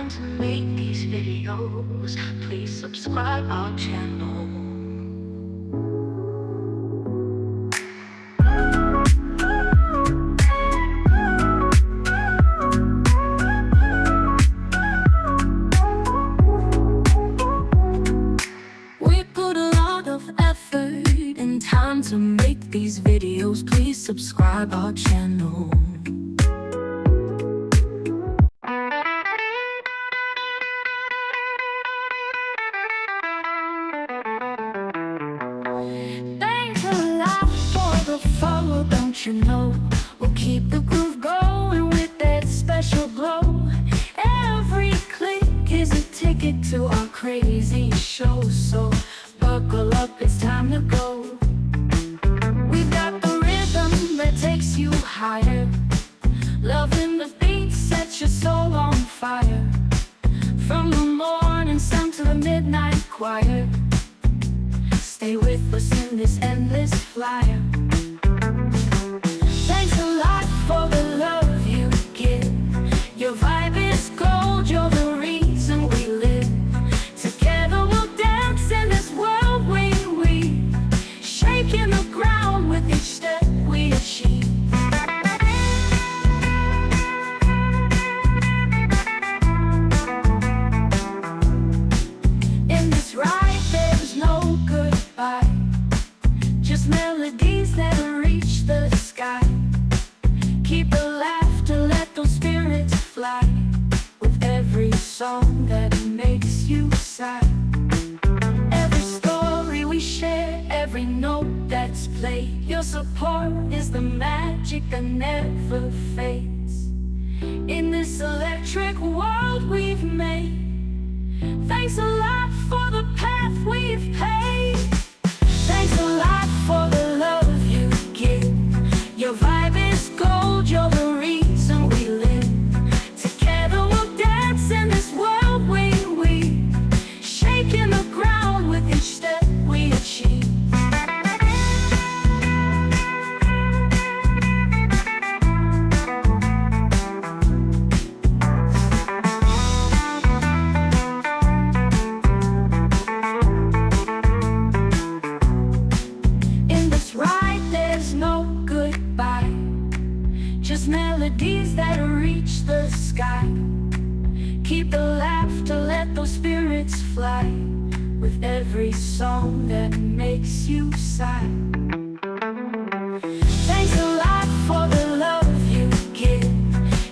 time to make these videos. Please subscribe our channel. We put a lot of effort and time to make these videos. Please subscribe our channel. Thanks a lot for the follow, don't you know? We'll keep the groove going with that special glow. Every click is a ticket to our crazy show. So buckle up, it's time to go. We've got the rhythm that takes you higher. Loving the beat sets your soul on fire. From the morning sun to the midnight choir, stay with us in this endless flyer. Thanks a lot for the love you give. Your vibe is gold, you're the reason we live. Together we'll dance in this world we weave, shaking the ground with each step we achieve. In this ride there's no goodbye, just melodies that reach the sky. Keep the laughter, let those spirits fly, with every song that makes you sigh. Every story we share, every note that's played, your support is the magic that never fades. In this electric world we've made, thanks a lot for the path we've paved. Thanks a lot for the love you give. Your vibe is gold, you're the reason we live. Together we'll dance in this world we weave, shaking the ground with each step we achieve. In this ride there's no goodbye, just melodies that reach the sky. Keep the laughter, let those spirits fly, with every song that makes you sigh. Thanks a lot for the love you give.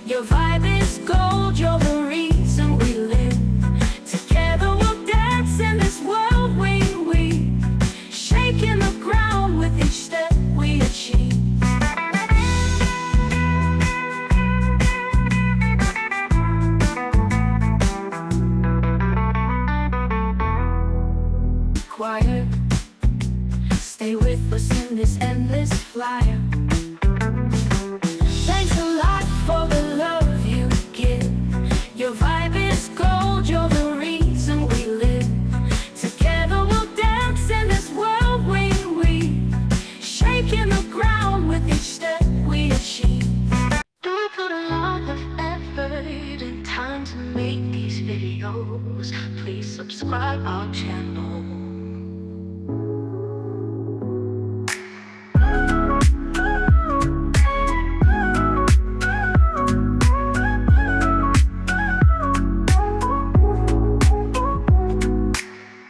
Your vibe is gold, you're the reason we live. Together we'll dance in this world we weave, shaking the ground with each step we achieve. Choir, stay with us in this endless flyer. Thanks a lot for the love you give. Your vibe is gold, you're the reason we live. Together we'll dance in this world we weave, shaking the ground with each step we achieve. We put a lot of effort and time to make these videos. Please subscribe our channel.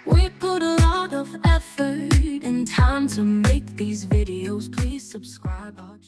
We put a lot of effort and time to make these videos. Please subscribe our channel.